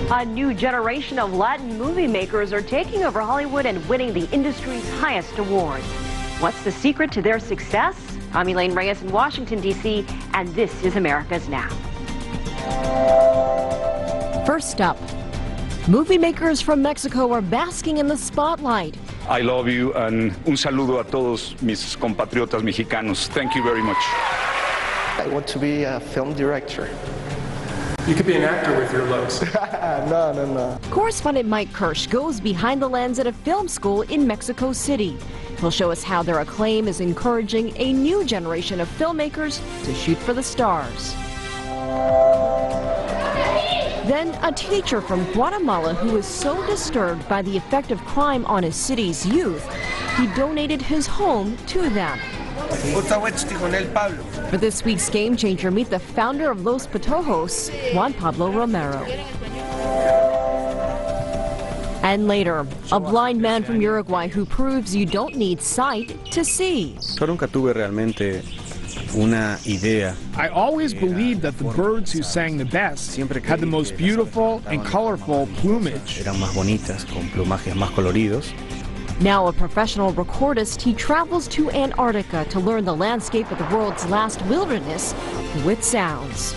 A new generation of Latin movie makers are taking over Hollywood and winning the industry's highest awards. What's the secret to their success? I'm Elaine Reyes in Washington, D.C., and this is America's Now. First up, movie makers from Mexico are basking in the spotlight. I love you, and un saludo a todos mis compatriotas mexicanos. Thank you very much. I want to be a film director. You could be an actor with your looks. No. Correspondent Mike Kirsch goes behind the lens at a film school in Mexico City. He'll show us how their acclaim is encouraging a new generation of filmmakers to shoot for the stars. Then a teacher from Guatemala who was so disturbed by the effect of crime on his city's youth, he donated his home to them. For this week's Game Changer, meet the founder of Los Pitojos, Juan Pablo Romero. And later, a blind man from Uruguay who proves you don't need sight to see. I always believed that the birds who sang the best had the most beautiful and colorful plumage. Now a professional recordist, he travels to Antarctica to learn the landscape of the world's last wilderness with sounds.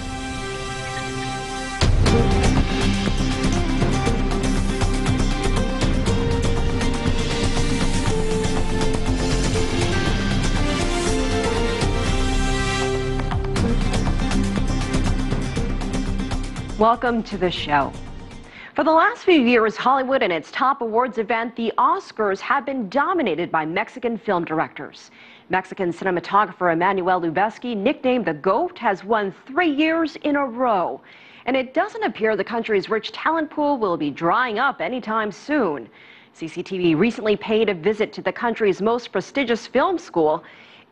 Welcome to the show. For the last few years, Hollywood and its top awards event, the Oscars, have been dominated by Mexican film directors. Mexican cinematographer Emmanuel Lubezki, nicknamed the GOAT, has won 3 years in a row. And it doesn't appear the country's rich talent pool will be drying up anytime soon. CCTV recently paid a visit to the country's most prestigious film school.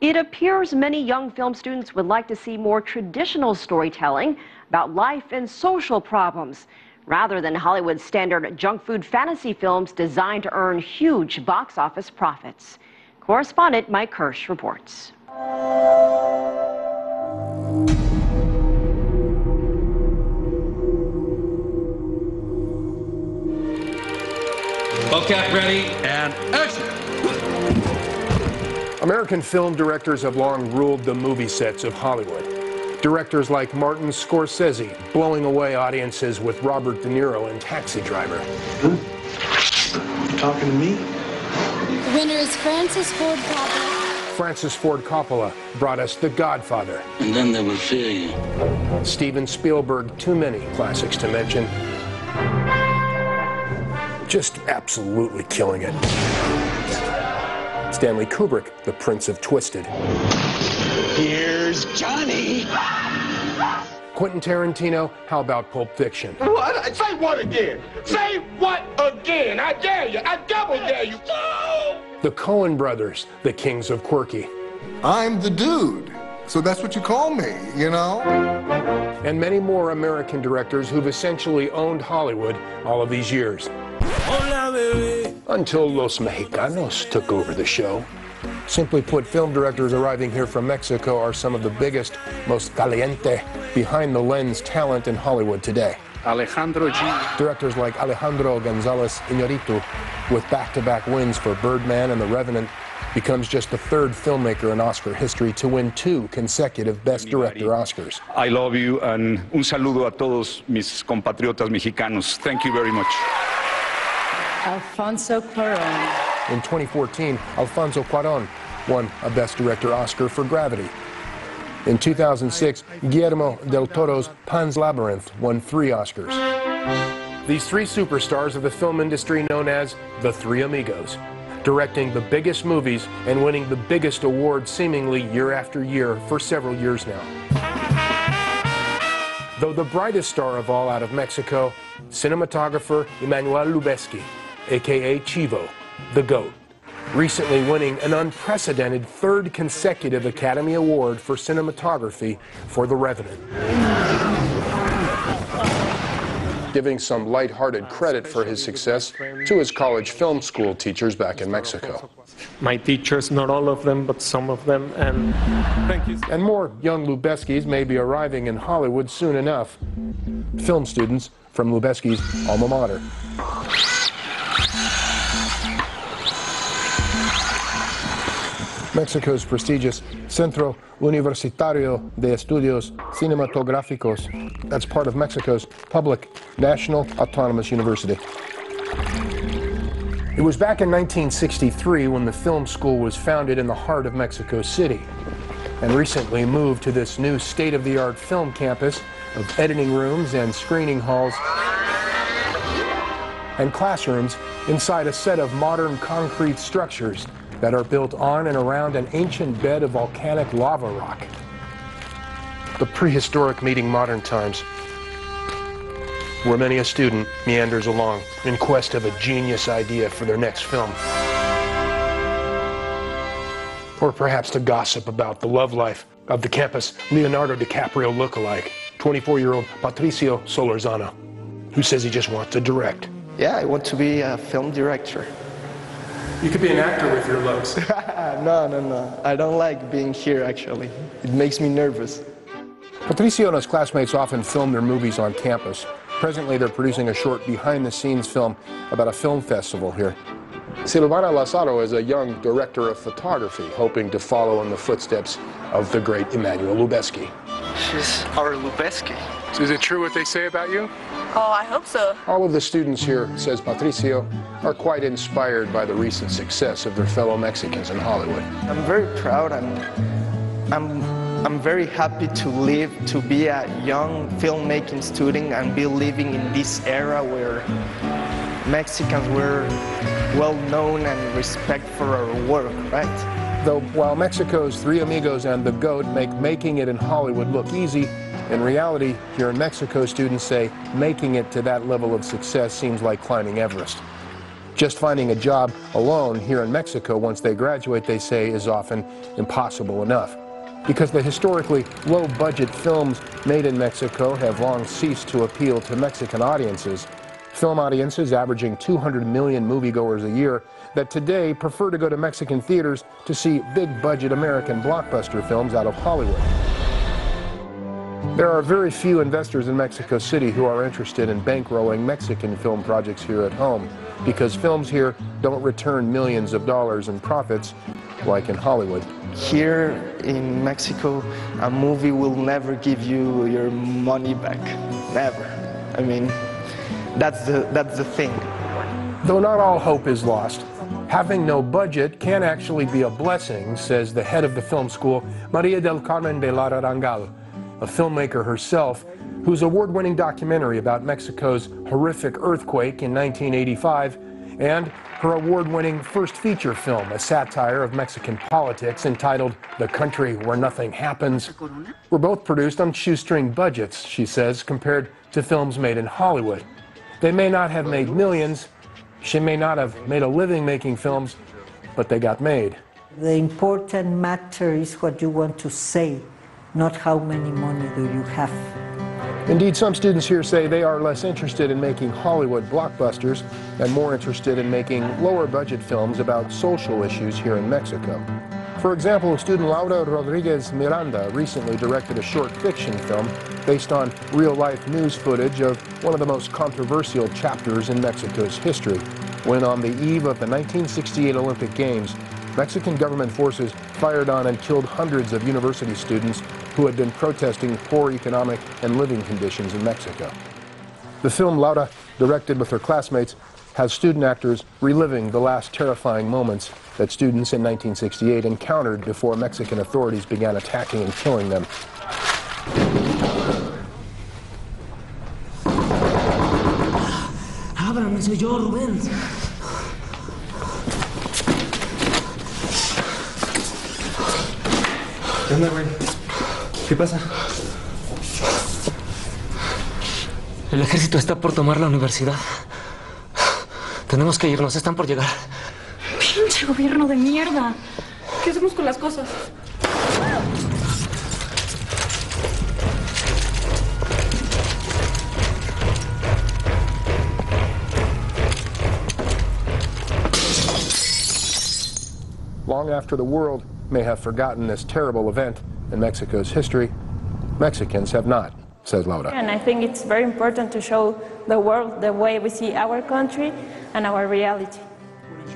It appears many young film students would like to see more traditional storytelling about life and social problems, rather than Hollywood's standard junk food fantasy films designed to earn huge box office profits. Correspondent Mike Kirsch reports. Bocap ready, and action! American film directors have long ruled the movie sets of Hollywood. Directors like Martin Scorsese blowing away audiences with Robert De Niro in Taxi Driver. Talking to me? The winner is Francis Ford Coppola. Francis Ford Coppola brought us The Godfather. And then they will fear you. Steven Spielberg, too many classics to mention. Just absolutely killing it. Stanley Kubrick, the Prince of Twisted. Here's Johnny. Quentin Tarantino, how about Pulp Fiction? What? Say what again? Say what again? I dare you. I double dare you. No! The Coen brothers, the kings of quirky. I'm the dude, so that's what you call me, you know? And many more American directors who've essentially owned Hollywood all of these years. Until Los Mexicanos took over the show. Simply put, film directors arriving here from Mexico are some of the biggest, most caliente, behind-the-lens talent in Hollywood today. Alejandro G. Directors like Alejandro González Iñárritu, with back-to-back wins for Birdman and The Revenant, becomes just the third filmmaker in Oscar history to win 2 consecutive Best Director Oscars. I love you, and un saludo a todos mis compatriotas mexicanos. Thank you very much. Alfonso Cuarón. In 2014, Alfonso Cuarón won a Best Director Oscar for Gravity. In 2006, Guillermo del Toro's Pan's Labyrinth won 3 Oscars. These 3 superstars of the film industry known as the Three Amigos, directing the biggest movies and winning the biggest awards seemingly year after year for several years now. Though the brightest star of all out of Mexico, cinematographer Emmanuel Lubezki, aka Chivo, the GOAT, recently winning an unprecedented 3rd consecutive Academy Award for cinematography for The Revenant. Giving some lighthearted credit for his success to his college film school teachers back in Mexico. My teachers, not all of them, but some of them, and thank you. And more young Lubezkis may be arriving in Hollywood soon enough. Film students from Lubeski's alma mater. Mexico's prestigious Centro Universitario de Estudios Cinematográficos, that's part of Mexico's public national autonomous university. It was back in 1963 when the film school was founded in the heart of Mexico City and recently moved to this new state-of-the-art film campus of editing rooms and screening halls and classrooms inside a set of modern concrete structures that are built on and around an ancient bed of volcanic lava rock. The prehistoric meeting modern times, where many a student meanders along in quest of a genius idea for their next film. Or perhaps to gossip about the love life of the campus Leonardo DiCaprio lookalike, 24-year-old Patricio Solorzano, who says he just wants to direct. Yeah, I want to be a film director. You could be an actor with your looks. No. I don't like being here, actually. It makes me nervous. Patricio and his classmates often film their movies on campus. Presently, they're producing a short behind-the-scenes film about a film festival here. Silvana Lazaro is a young director of photography, hoping to follow in the footsteps of the great Emmanuel Lubezki. She's our Lubeski. Is it true what they say about you? Oh, I hope so. All of the students here, says Patricio, are quite inspired by the recent success of their fellow Mexicans in Hollywood. I'm very proud. I'm very happy to be a young filmmaking student and be living in this era where Mexicans were well known and respect for our work, right? Though while Mexico's Three Amigos and The Goat make making it in Hollywood look easy, in reality, here in Mexico, students say making it to that level of success seems like climbing Everest. Just finding a job alone here in Mexico once they graduate, they say, is often impossible enough. Because the historically low-budget films made in Mexico have long ceased to appeal to Mexican audiences. Film audiences averaging 200 million moviegoers a year that today prefer to go to Mexican theaters to see big-budget American blockbuster films out of Hollywood. There are very few investors in Mexico City who are interested in bankrolling Mexican film projects here at home, because films here don't return millions of dollars in profits like in Hollywood. Here in Mexico, a movie will never give you your money back. Never. I mean, that's the thing. Though not all hope is lost, having no budget can actually be a blessing, says the head of the film school, Maria del Carmen de Lara Rangal, a filmmaker herself, whose award-winning documentary about Mexico's horrific earthquake in 1985 and her award-winning first feature film, a satire of Mexican politics entitled The Country Where Nothing Happens, were both produced on shoestring budgets, she says, compared to films made in Hollywood. They may not have made millions, she may not have made a living making films, but they got made. The important matter is what you want to say, not how many money do you have. Indeed, some students here say they are less interested in making Hollywood blockbusters and more interested in making lower budget films about social issues here in Mexico. For example, student Laura Rodriguez Miranda recently directed a short fiction film based on real-life news footage of one of the most controversial chapters in Mexico's history, when on the eve of the 1968 Olympic Games, Mexican government forces fired on and killed hundreds of university students who had been protesting poor economic and living conditions in Mexico. The film Laura, directed with her classmates, has student actors reliving the last terrifying moments that students in 1968 encountered before Mexican authorities began attacking and killing them. Ábrame, soy yo, Rubén. ¿Qué onda, güey? ¿Qué pasa? El ejército está por tomar la universidad. Tenemos que irnos, están por llegar. Pinche gobierno de mierda. ¿Qué hacemos con las cosas? Long after the world may have forgotten this terrible event in Mexico's history, Mexicans have not. says Laura. And I think it's very important to show the world the way we see our country and our reality.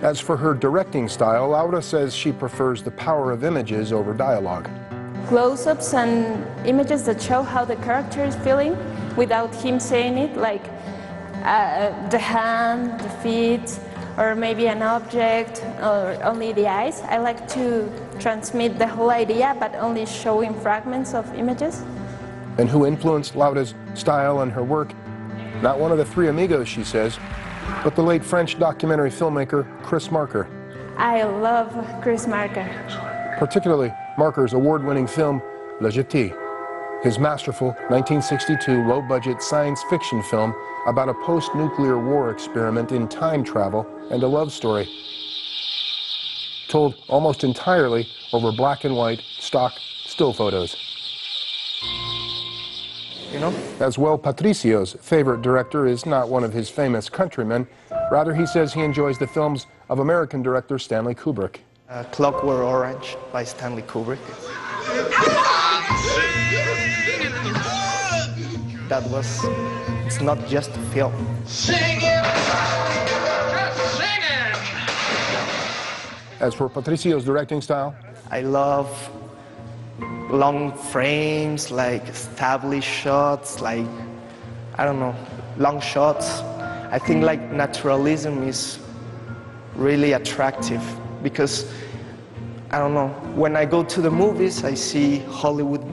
As for her directing style, Laura says she prefers the power of images over dialogue. Close-ups and images that show how the character is feeling without him saying it, like the hand, the feet, or maybe an object, or only the eyes. I like to transmit the whole idea, but only showing fragments of images. And who influenced Laura's style and her work? Not one of the three amigos, she says, but the late French documentary filmmaker Chris Marker. I love Chris Marker. Particularly Marker's award-winning film, Le Jeté, his masterful 1962 low-budget science fiction film about a post-nuclear war experiment in time travel and a love story, told almost entirely over black and white stock still photos. You know? As well, Patricio's favorite director is not one of his famous countrymen. Rather, he says he enjoys the films of American director Stanley Kubrick. Clockwork Orange by Stanley Kubrick. That was, it's not just a film. Sing it! Just sing it! As for Patricio's directing style, I love long frames, like established shots, like, I don't know, long shots. I think like naturalism is really attractive because, I don't know, when I go to the movies, I see Hollywood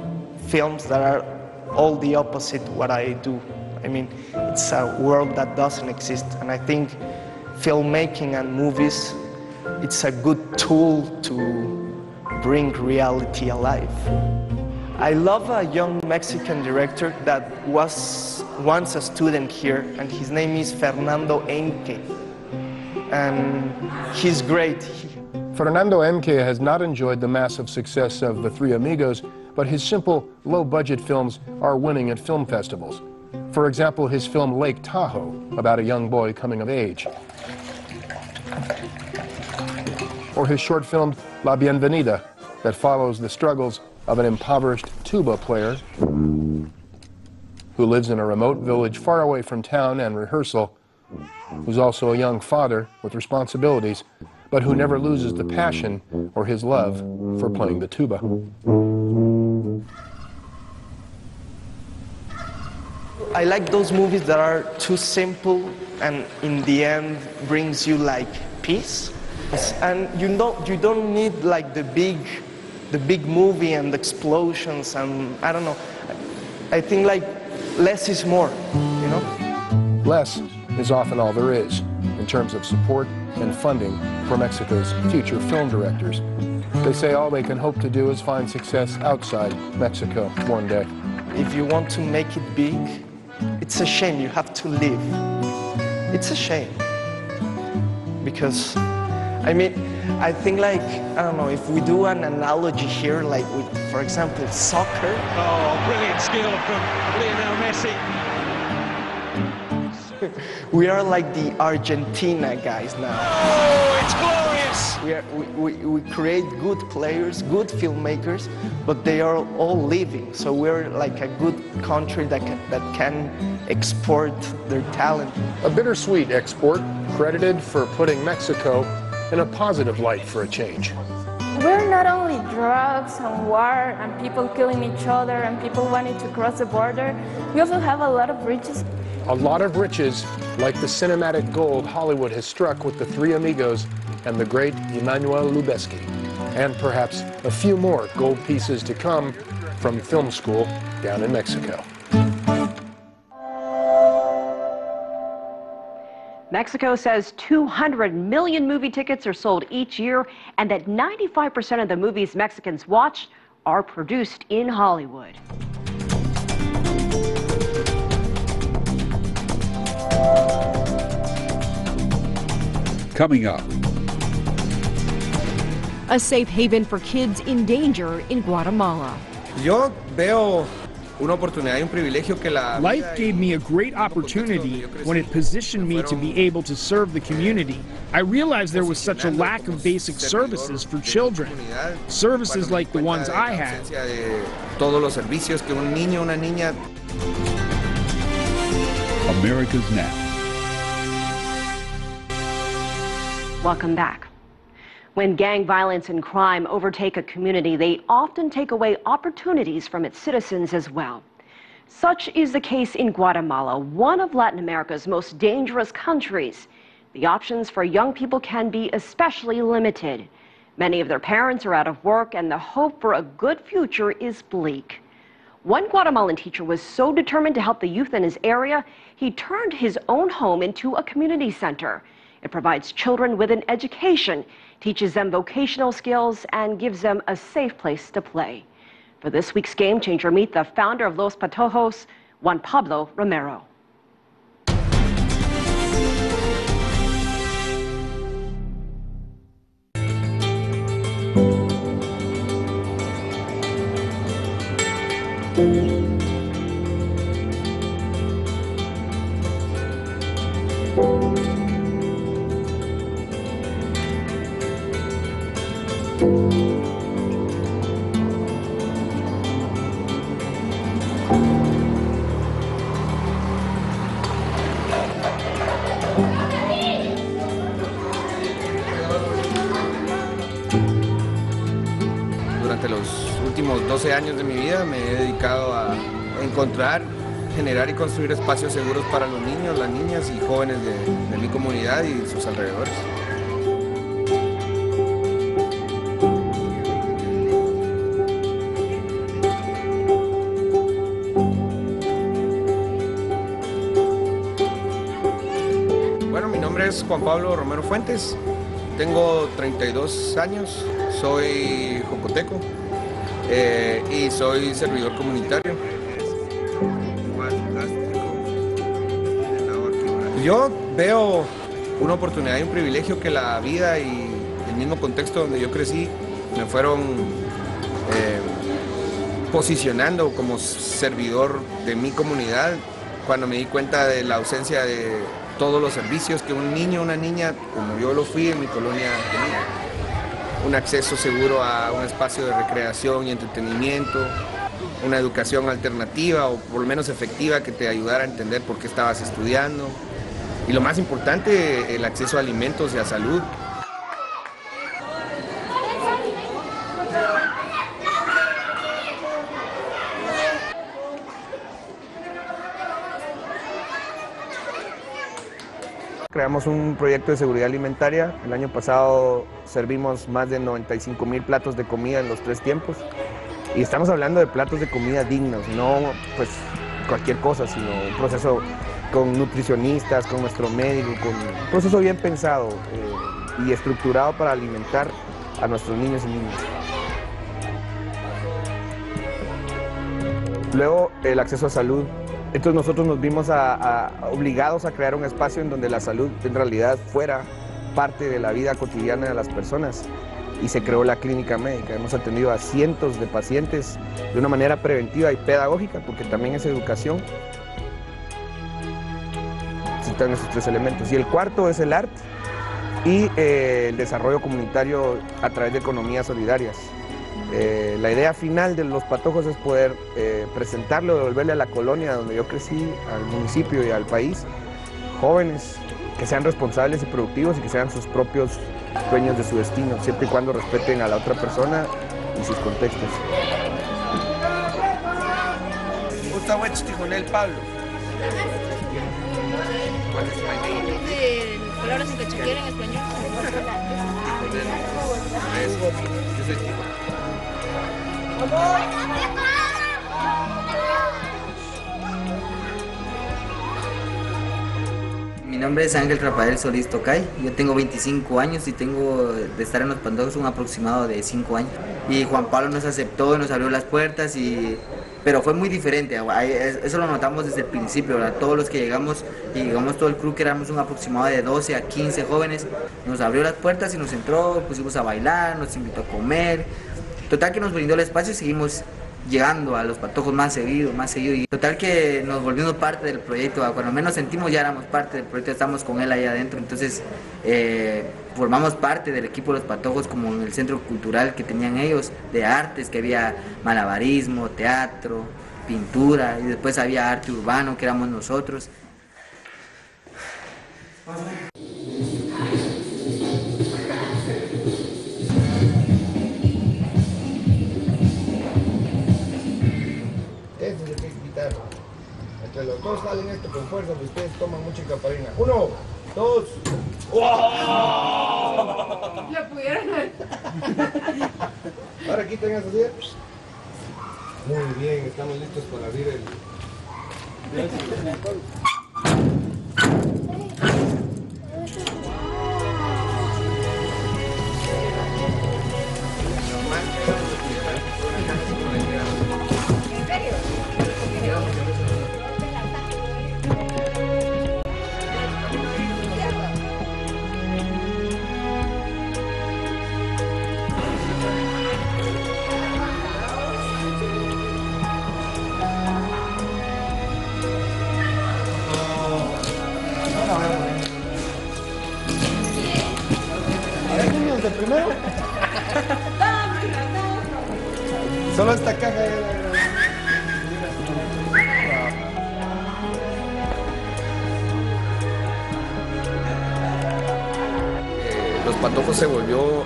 films that are all the opposite what I do. I mean, it's a world that doesn't exist, and I think filmmaking and movies, it's a good tool to bring reality alive. I love a young Mexican director that was once a student here, and his name is Fernando Enque, and he's great. Fernando Enque has not enjoyed the massive success of the Three Amigos, but his simple, low-budget films are winning at film festivals. For example, his film Lake Tahoe, about a young boy coming of age. Or his short film La Bienvenida, that follows the struggles of an impoverished tuba player who lives in a remote village far away from town and rehearsal, who's also a young father with responsibilities, but who never loses the passion or his love for playing the tuba. I like those movies that are too simple and in the end brings you like peace. And you don't need like the big movie and explosions and I don't know. I think like less is more, you know? Less is often all there is in terms of support and funding for Mexico's future film directors. They say all they can hope to do is find success outside Mexico one day. If you want to make it big, it's a shame you have to live. It's a shame. Because, I mean, I think like, I don't know, if we do an analogy here, like with, for example, soccer. Oh, brilliant skill from Lionel Messi. We are like the Argentina guys now. Oh, it's glorious! We create good players, good filmmakers, but they are all leaving. So we're like a good country that can export their talent. A bittersweet export, credited for putting Mexico in a positive light for a change. We're not only drugs and war and people killing each other and people wanting to cross the border, we also have a lot of riches. A lot of riches, like the cinematic gold Hollywood has struck with the Three Amigos and the great Emmanuel Lubezki. And perhaps a few more gold pieces to come from film school down in Mexico. Mexico says 200 million movie tickets are sold each year and that 95% of the movies Mexicans watch are produced in Hollywood. Coming up. A safe haven for kids in danger in Guatemala. Yo veo una oportunidad y un privilegio que la Life gave me a great opportunity when it positioned me to be able to serve the community. I realized there was such a lack of basic services for children. Services like the ones I had. Todos los servicios que un niño, una niña America's Now. Welcome back. When gang violence and crime overtake a community, they often take away opportunities from its citizens as well. Such is the case in Guatemala, one of Latin America's most dangerous countries. The options for young people can be especially limited. Many of their parents are out of work, and the hope for a good future is bleak. One Guatemalan teacher was so determined to help the youth in his area, he turned his own home into a community center. It provides children with an education, teaches them vocational skills, and gives them a safe place to play. For this week's Game Changer, meet the founder of Los Patojos, Juan Pablo Romero. Durante los últimos 12 años de mi vida me he dedicado a encontrar, generar y construir espacios seguros para los niños, las niñas y jóvenes de mi comunidad y sus alrededores. Bueno, mi nombre es Juan Pablo Romero Fuentes, tengo 32 años, soy jocoteco y soy servidor comunitario. Yo veo una oportunidad y un privilegio que la vida y el mismo contexto donde yo crecí me fueron posicionando como servidor de mi comunidad cuando me di cuenta de la ausencia de todos los servicios que un niño o una niña, como yo lo fui en mi colonia, tenía. Un acceso seguro a un espacio de recreación y entretenimiento, una educación alternativa o por lo menos efectiva que te ayudara a entender por qué estabas estudiando. Y lo más importante, el acceso a alimentos y a salud. Creamos un proyecto de seguridad alimentaria. El año pasado servimos más de 95,000 platos de comida en los 3 tiempos. Y estamos hablando de platos de comida dignos, no pues cualquier cosa, sino un proceso con nutricionistas, con nuestro médico, con un proceso bien pensado y estructurado para alimentar a nuestros niños y niñas. Luego, el acceso a salud. Entonces nosotros nos vimos obligados a crear un espacio en donde la salud en realidad fuera parte de la vida cotidiana de las personas. Y se creó la clínica médica. Hemos atendido a cientos de pacientes de una manera preventiva y pedagógica, porque también es educación. Están esos 3 elementos. Y el cuarto es el arte y el desarrollo comunitario a través de economías solidarias. La idea final de Los Patojos es poder presentarlo, devolverle a la colonia donde yo crecí, al municipio y al país, jóvenes que sean responsables y productivos y que sean sus propios dueños de su destino, siempre y cuando respeten a la otra persona y sus contextos. Gustavo Echtijonel Pablo. Palabras sin cachaquera en español. Yo soy Tijo. Mi nombre es Ángel Rafael Solís Tocay, yo tengo 25 años y tengo de estar en Los Patojos un aproximado de 5 años. Y Juan Pablo nos aceptó, nos abrió las puertas, pero fue muy diferente, eso lo notamos desde el principio, ¿verdad? Todos los que llegamos, y llegamos todo el crew que éramos un aproximado de 12 a 15 jóvenes, nos abrió las puertas y nos entró, pusimos a bailar, nos invitó a comer, total que nos brindó el espacio y seguimos llegando a Los Patojos más seguido, y total que nos volvimos parte del proyecto, cuando menos sentimos ya éramos parte del proyecto, estamos con él ahí adentro, entonces formamos parte del equipo de Los Patojos como en el centro cultural que tenían ellos, de artes, que había malabarismo, teatro, pintura, y después había arte urbano, que éramos nosotros. Este es el que hay que quitar. Entre los dos salen esto con fuerza, que ustedes toman mucha caparina. 1, 2. ¡Wow! Lo pudieron. Ahora quiten eso, ¿sí? Muy bien, estamos listos para abrir el... ¿De primero? Solo esta caja. Los Patojos se volvió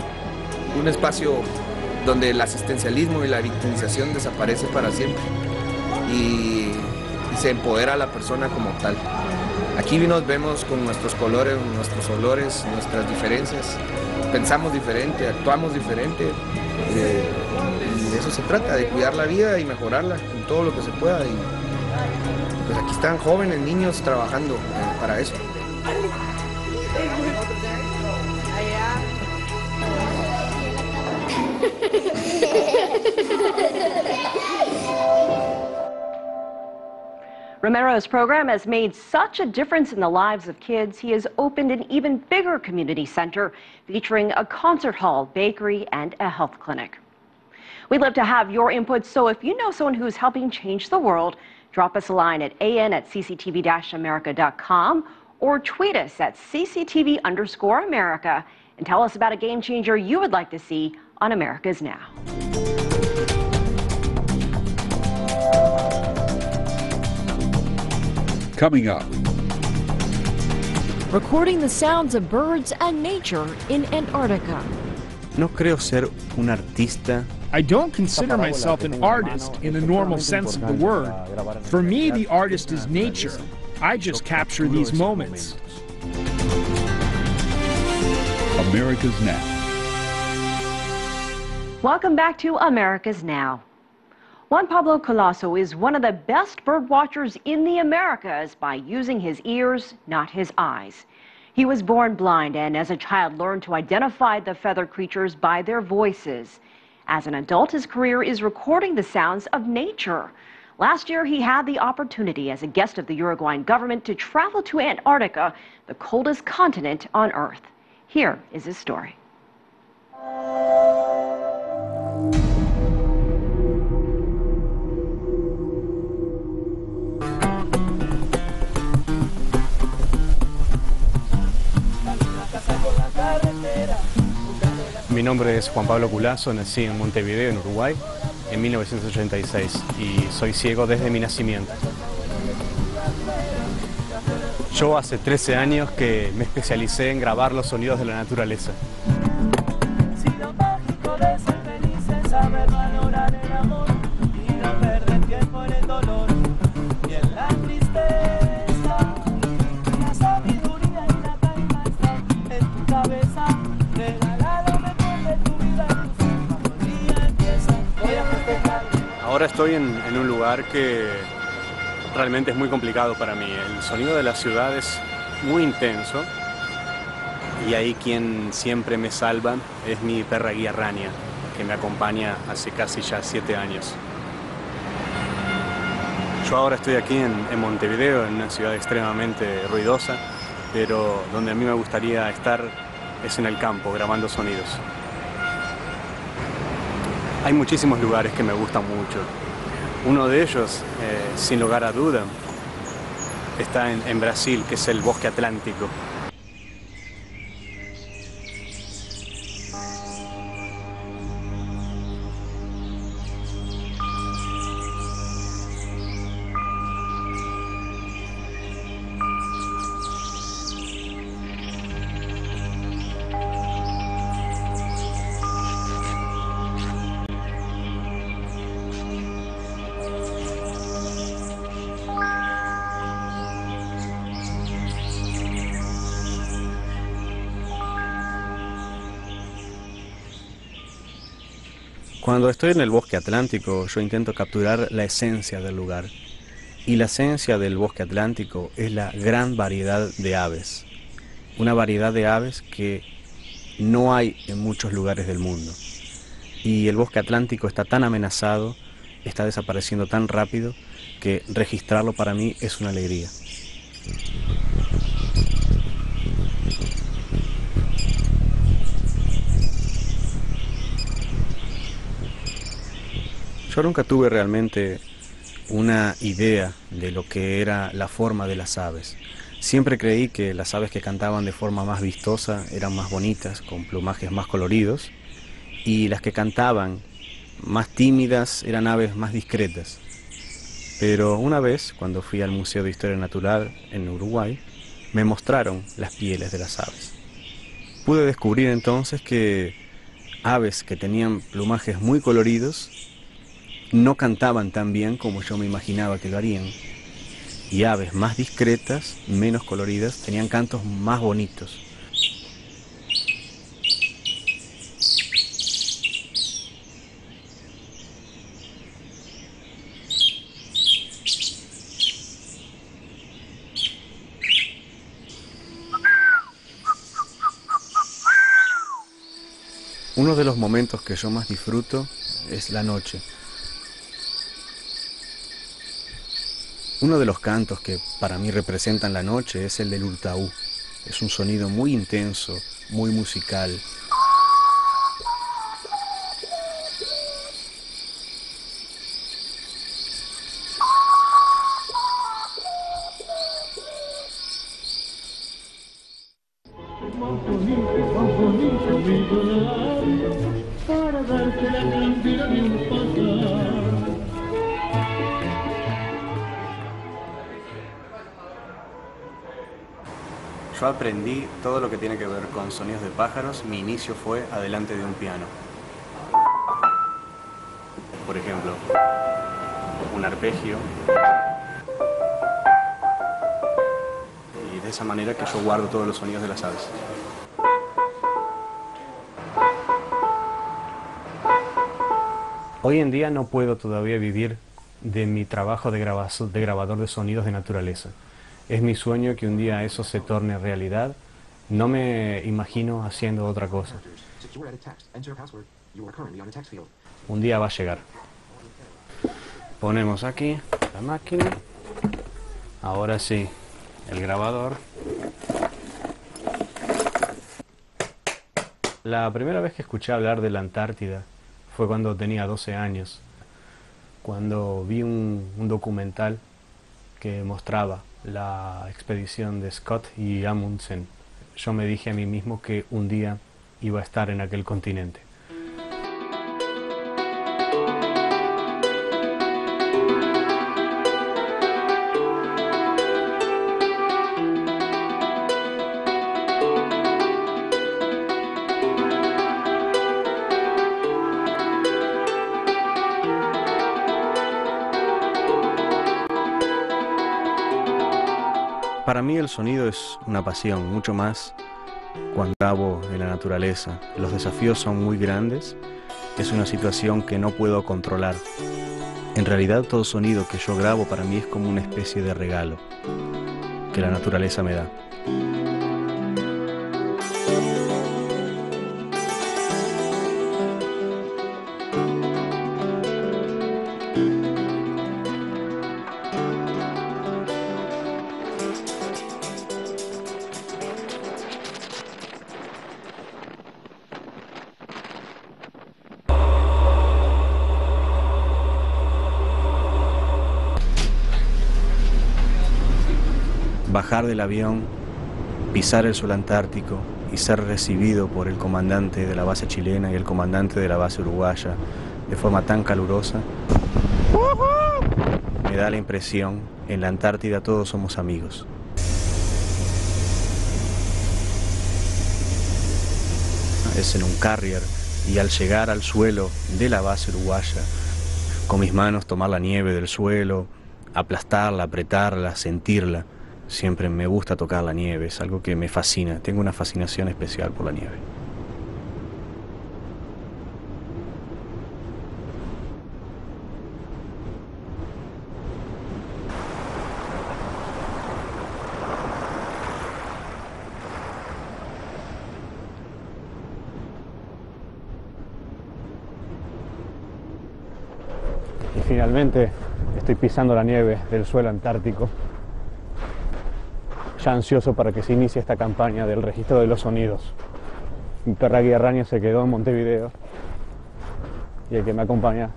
un espacio donde el asistencialismo y la victimización desaparece para siempre y se empodera a la persona como tal. Aquí nos vemos con nuestros colores, nuestros olores, nuestras diferencias. Pensamos diferente, actuamos diferente. Y de eso se trata, de cuidar la vida y mejorarla en todo lo que se pueda. Y pues aquí están jóvenes, niños trabajando para eso. Romero's program has made such a difference in the lives of kids, he has opened an even bigger community center featuring a concert hall, bakery, and a health clinic. We'd love to have your input, so if you know someone who's helping change the world, drop us a line at an@cctv-america.com or tweet us at cctv_America and tell us about a game changer you would like to see on America's Now. Coming up. Recording the sounds of birds and nature in Antarctica. No creo ser un artista. I don't consider myself an artist in the normal sense of the word. For me, the artist is nature. I just capture these moments. America's Now. Welcome back to America's Now. Juan Pablo Colasso is one of the best bird watchers in the Americas by using his ears, not his eyes. He was born blind and as a child learned to identify the feathered creatures by their voices. As an adult, his career is recording the sounds of nature. Last year, he had the opportunity as a guest of the Uruguayan government to travel to Antarctica, the coldest continent on Earth. Here is his story. Mi nombre es Juan Pablo Colasso, nací en Montevideo, en Uruguay, en 1986 y soy ciego desde mi nacimiento. Yo hace 13 años que me especialicé en grabar los sonidos de la naturaleza. Ahora estoy en un lugar que realmente es muy complicado para mí. El sonido de la ciudad es muy intenso y ahí quien siempre me salva es mi perra guía Rania, que me acompaña hace casi ya 7 años. Yo ahora estoy aquí en Montevideo, en una ciudad extremadamente ruidosa, pero donde a mí me gustaría estar es en el campo, grabando sonidos. Hay muchísimos lugares que me gustan mucho. Uno de ellos, sin lugar a duda, está en Brasil, que es el bosque atlántico. Cuando estoy en el bosque atlántico, yo intento capturar la esencia del lugar. Y la esencia del bosque atlántico es la gran variedad de aves. Una variedad de aves que no hay en muchos lugares del mundo. Y el bosque atlántico está tan amenazado, está desapareciendo tan rápido, que registrarlo para mí es una alegría. Yo nunca tuve realmente una idea de lo que era la forma de las aves. Siempre creí que las aves que cantaban de forma más vistosa eran más bonitas, con plumajes más coloridos, y las que cantaban más tímidas eran aves más discretas. Pero una vez, cuando fui al Museo de Historia Natural en Uruguay, me mostraron las pieles de las aves. Pude descubrir entonces que aves que tenían plumajes muy coloridos no cantaban tan bien como yo me imaginaba que lo harían. Y aves más discretas, menos coloridas, tenían cantos más bonitos. Uno de los momentos que yo más disfruto es la noche. Uno de los cantos que para mí representan la noche es el del urtaú. Es un sonido muy intenso, muy musical. Yo aprendí todo lo que tiene que ver con sonidos de pájaros. Mi inicio fue adelante de un piano. Por ejemplo, un arpegio. Y de esa manera que yo guardo todos los sonidos de las aves. Hoy en día no puedo todavía vivir de mi trabajo de grabador de sonidos de naturaleza. Es mi sueño que un día eso se torne realidad. No me imagino haciendo otra cosa. Un día va a llegar. Ponemos aquí la máquina. Ahora sí, el grabador. La primera vez que escuché hablar de la Antártida fue cuando tenía 12 años. Cuando vi un documental que mostraba la expedición de Scott y Amundsen. Yo me dije a mí mismo que un día iba a estar en aquel continente. Para mí el sonido es una pasión, mucho más cuando grabo en la naturaleza. Los desafíos son muy grandes, es una situación que no puedo controlar. En realidad todo sonido que yo grabo para mí es como una especie de regalo que la naturaleza me da. Bajar del avión, pisar el suelo antártico y ser recibido por el comandante de la base chilena y el comandante de la base uruguaya de forma tan calurosa, me da la impresión, en la Antártida todos somos amigos. Es en un carrier y al llegar al suelo de la base uruguaya, con mis manos tomar la nieve del suelo, aplastarla, apretarla, sentirla. Siempre me gusta tocar la nieve, es algo que me fascina, tengo una fascinación especial por la nieve. Finalmente estoy pisando la nieve del suelo antártico, ya ansioso para que se inicie esta campaña del registro de los sonidos. Mi perra guía se quedó en Montevideo y el que me acompaña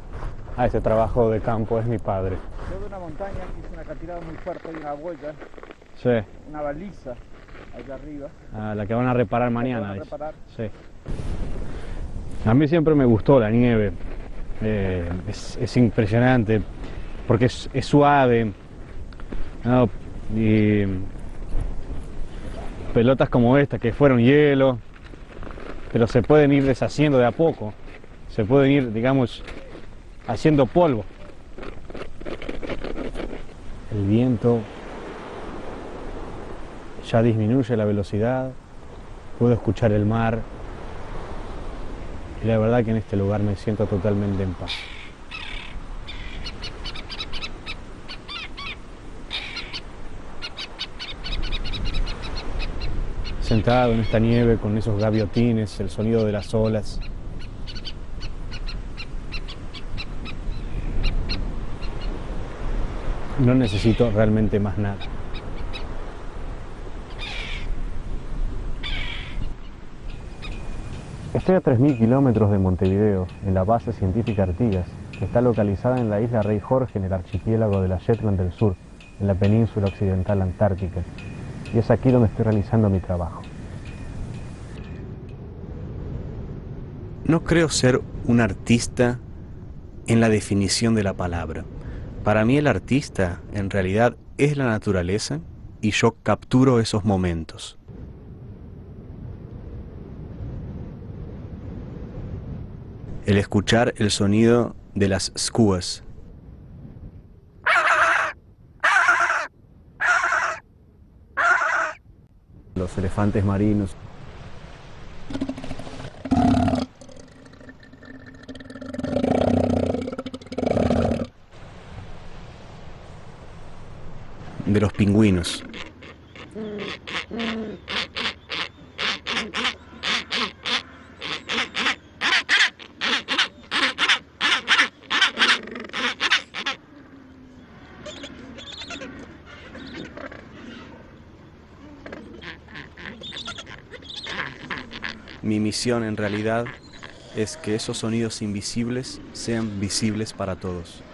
a ese trabajo de campo es mi padre. Yo de una montaña hice una catirada muy fuerte y una vuelta, Sí. una baliza allá arriba. La que van a reparar mañana. ¿La que van a reparar? Sí. A mí siempre me gustó la nieve. Es impresionante porque es suave, ¿no? Y pelotas como esta que fueron hielo, pero se pueden ir deshaciendo de a poco, se pueden ir, digamos, haciendo polvo. El viento ya disminuye la velocidad, puedo escuchar el mar. Y la verdad que en este lugar me siento totalmente en paz. Sentado en esta nieve con esos gaviotines, el sonido de las olas. No necesito realmente más nada. Estoy a 3.000 kilómetros de Montevideo, en la base científica Artigas, que está localizada en la isla Rey Jorge, en el archipiélago de la Shetland del Sur, en la península occidental antártica. Y es aquí donde estoy realizando mi trabajo. No creo ser un artista en la definición de la palabra. Para mí el artista, en realidad, es la naturaleza y yo capturo esos momentos. El escuchar el sonido de las skuas. Los elefantes marinos. De los pingüinos. Mi misión en realidad es que esos sonidos invisibles sean visibles para todos.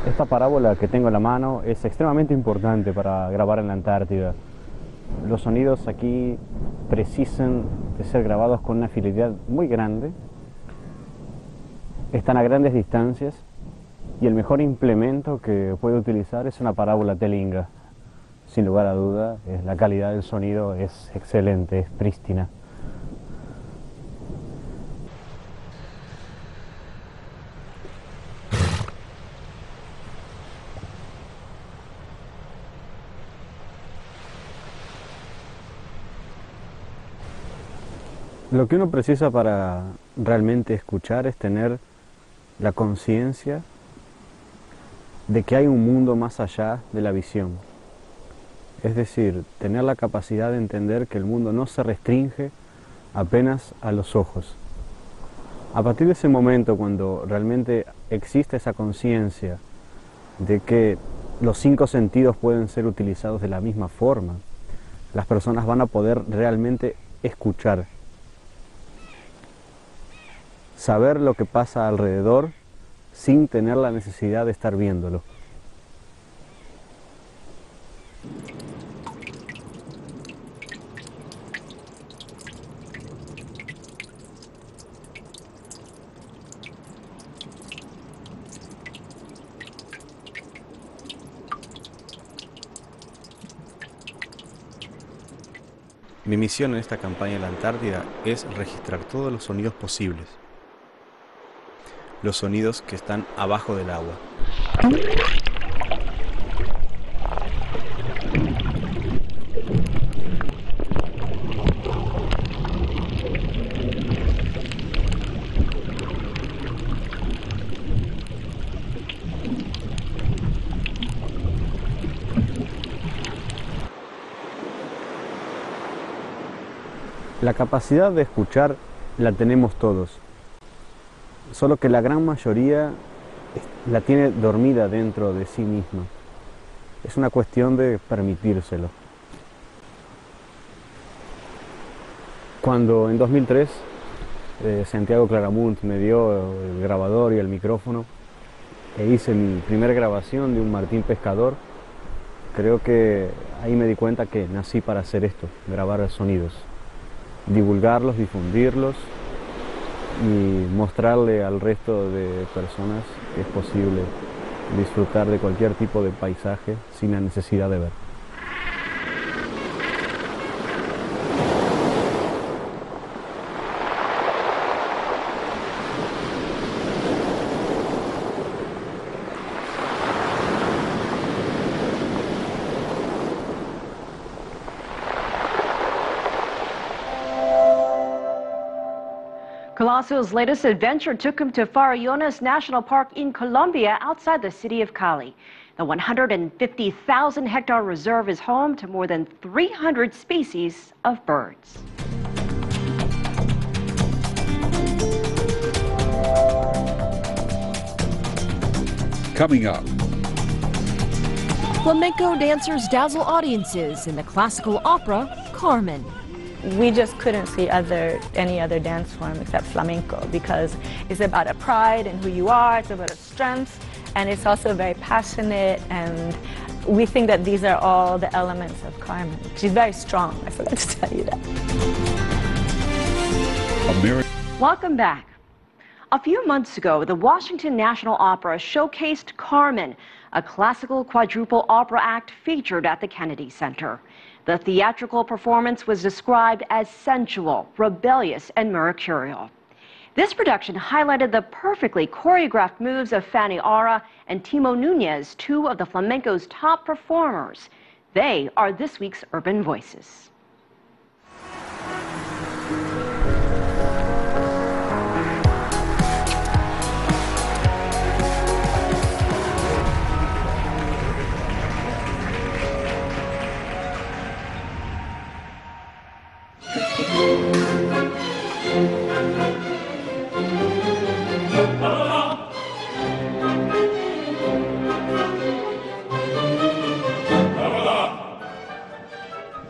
Esta parábola que tengo en la mano es extremadamente importante para grabar en la Antártida. Los sonidos aquí precisan de ser grabados con una fidelidad muy grande, están a grandes distancias y el mejor implemento que puedo utilizar es una parábola telinga. Sin lugar a duda, la calidad del sonido es excelente, es prístina. Lo que uno precisa para realmente escuchar es tener la conciencia de que hay un mundo más allá de la visión. Es decir, tener la capacidad de entender que el mundo no se restringe apenas a los ojos. A partir de ese momento, cuando realmente existe esa conciencia de que los 5 sentidos pueden ser utilizados de la misma forma, las personas van a poder realmente escuchar. Saber lo que pasa alrededor sin tener la necesidad de estar viéndolo. Mi misión en esta campaña en la Antártida es registrar todos los sonidos posibles. Los sonidos que están abajo del agua. La capacidad de escuchar la tenemos todos, solo que la gran mayoría la tiene dormida dentro de sí misma. Es una cuestión de permitírselo. Cuando en 2003 Santiago Claramunt me dio el grabador y el micrófono e hice mi primera grabación de un martín pescador, creo que ahí me di cuenta que nací para hacer esto, grabar sonidos. Divulgarlos, difundirlos y mostrarle al resto de personas que es posible disfrutar de cualquier tipo de paisaje sin la necesidad de ver. Colosso's latest adventure took him to Farallones National Park in Colombia, outside the city of Cali. The 150,000-hectare reserve is home to more than 300 species of birds. Coming up. Flamenco dancers dazzle audiences in the classical opera Carmen. We just couldn't see any other dance form except flamenco, because it's about a pride in who you are, it's about a strength, and it's also very passionate, and we think that these are all the elements of Carmen. She's very strong, I forgot to tell you that. Welcome back. A few months ago, the Washington National Opera showcased Carmen, a classical quadruple opera act featured at the Kennedy Center. The theatrical performance was described as sensual, rebellious, and mercurial. This production highlighted the perfectly choreographed moves of Fanny Ara and Timo Nunez, two of the flamenco's top performers. They are this week's Urban Voices.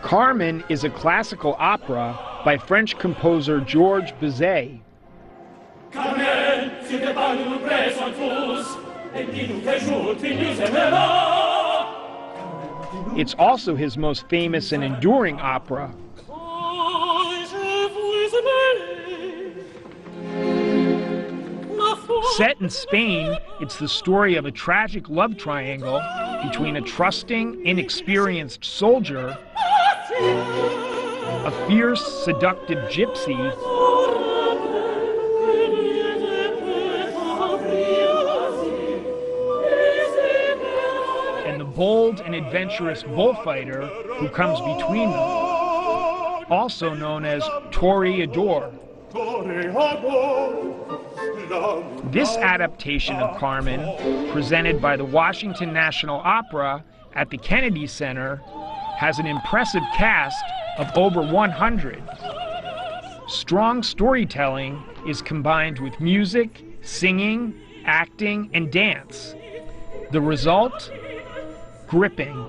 Carmen is a classical opera by French composer Georges Bizet. It's also his most famous and enduring opera. Set in Spain, it's the story of a tragic love triangle between a trusting, inexperienced soldier, a fierce, seductive gypsy, and the bold and adventurous bullfighter who comes between them, also known as Toreador. This adaptation of Carmen, presented by the Washington National Opera at the Kennedy Center, has an impressive cast of over 100. Strong storytelling is combined with music, singing, acting, and dance. The result? Gripping.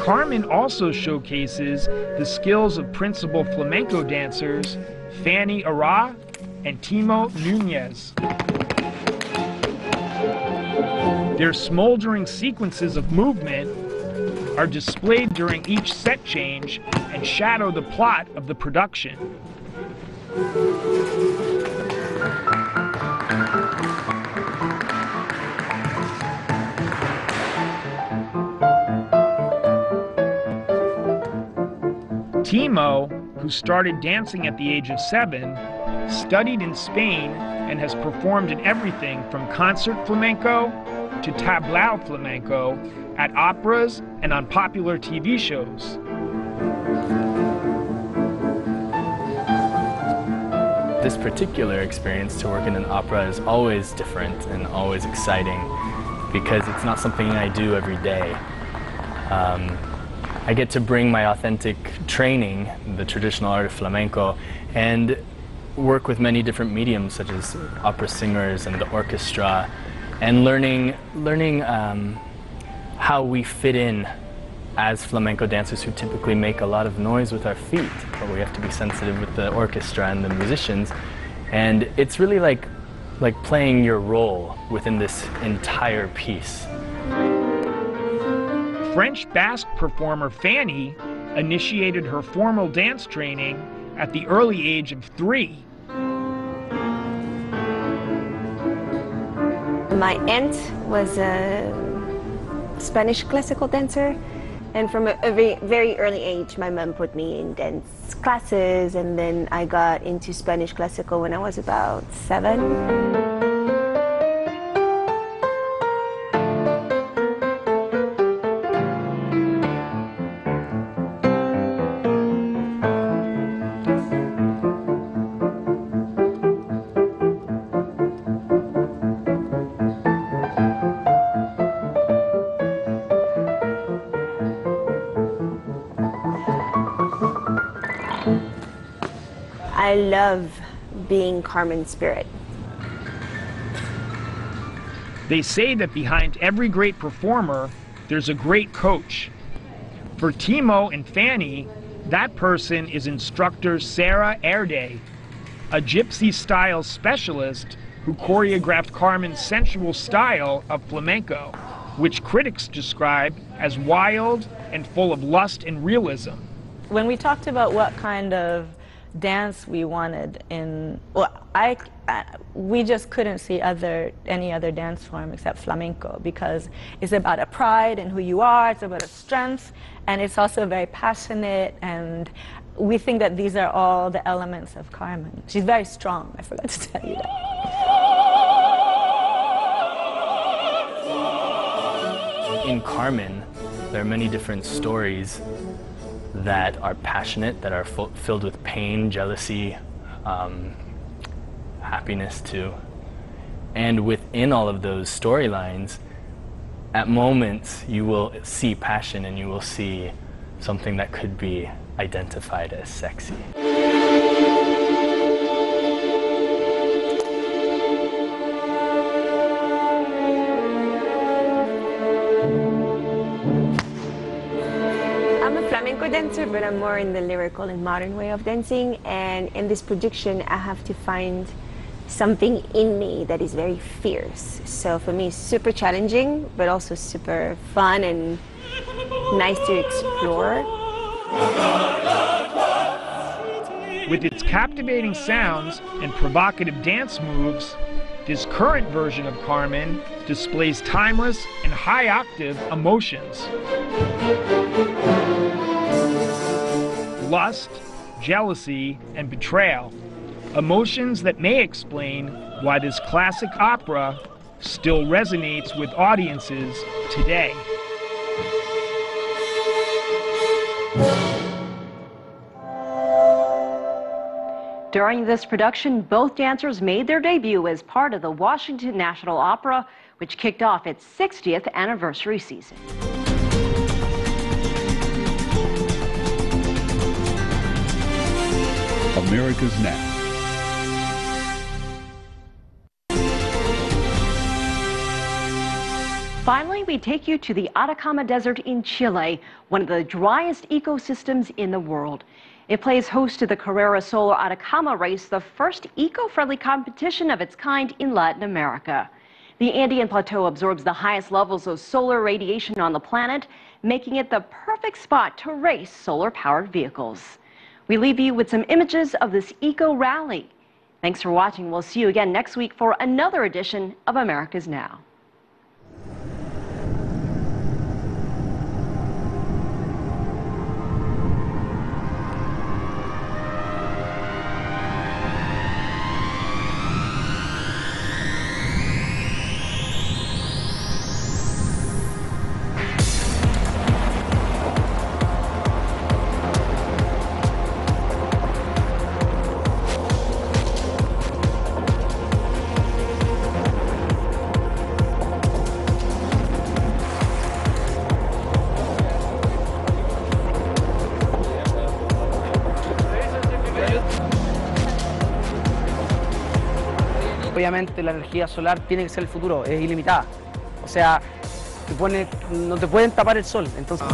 Carmen also showcases the skills of principal flamenco dancers Fanny Ara and Timo Nunez. Their smoldering sequences of movement are displayed during each set change and shadow the plot of the production. Timo, who started dancing at the age of 7, studied in Spain and has performed in everything from concert flamenco to tablao flamenco at operas and on popular TV shows. This particular experience to work in an opera is always different and always exciting because it's not something I do every day. I get to bring my authentic training, the traditional art of flamenco, and work with many different mediums such as opera singers and the orchestra, and learning how we fit in as flamenco dancers who typically make a lot of noise with our feet, but we have to be sensitive with the orchestra and the musicians. And it's really like playing your role within this entire piece. French Basque performer Fanny initiated her formal dance training at the early age of 3. My aunt was a Spanish classical dancer, and from a very early age my mom put me in dance classes, and then I got into Spanish classical when I was about 7. I love being Carmen's spirit. They say that behind every great performer, there's a great coach. For Timo and Fanny, that person is instructor Sarah Erde, a gypsy-style specialist who choreographed Carmen's sensual style of flamenco, which critics describe as wild and full of lust and realism. When we talked about what kind of dance we wanted in, we just couldn't see any other dance form except flamenco, because it's about a pride in who you are, it's about a strength, and it's also very passionate, and we think that these are all the elements of Carmen. She's very strong, I forgot to tell you that. In Carmen, there are many different stories that are passionate, that are filled with pain, jealousy, happiness too. And within all of those storylines, at moments you will see passion and you will see something that could be identified as sexy. Flamenco dancer, but I'm more in the lyrical and modern way of dancing, and in this production I have to find something in me that is very fierce. So for me it's super challenging, but also super fun and nice to explore. With its captivating sounds and provocative dance moves, this current version of Carmen displays timeless and high-octave emotions. Lust, jealousy, and betrayal, emotions that may explain why this classic opera still resonates with audiences today. During this production, both dancers made their debut as part of the Washington National Opera, which kicked off its 60th anniversary season. America's Now. Finally, we take you to the Atacama Desert in Chile, one of the driest ecosystems in the world. It plays host to the Carrera Solar Atacama race, the first eco-friendly competition of its kind in Latin America. The Andean Plateau absorbs the highest levels of solar radiation on the planet, making it the perfect spot to race solar-powered vehicles. We leave you with some images of this eco-rally. Thanks for watching. We'll see you again next week for another edition of America's Now. Obviamente la energía solar tiene que ser el futuro, es ilimitada. O sea, no te pueden tapar el sol. Entonces...